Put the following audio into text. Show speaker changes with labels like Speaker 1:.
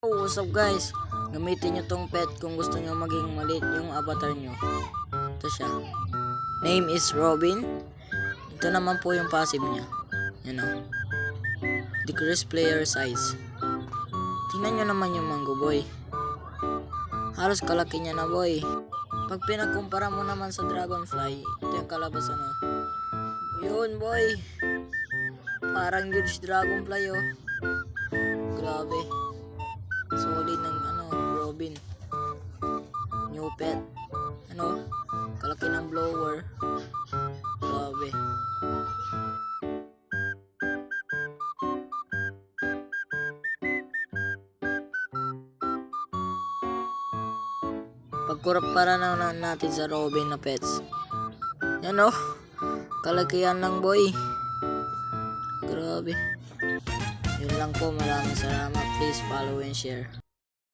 Speaker 1: What's up guys? Gamitin nyo tong pet kung gusto nyo maging maliit yung avatar nyo. Ito siya. Name is Robin. Ito naman po yung passive niya. Yan o. Decrease player size. Tingnan nyo naman yung Mango Boy. Halos kalaki niya na boy. Pag pinagkumpara mo naman sa Dragonfly, ito yung kalabasan o. Yun boy. Parang huge Dragonfly oh. Grabe. Solid ng Robin. New pet. Kalaki ng blower. Grabe. Pagkumpara na natin sa Robin na pets. Yan oh. Kalakihan lang boy. Grabe. Yun lang po. Maraming salamat. Please follow and share.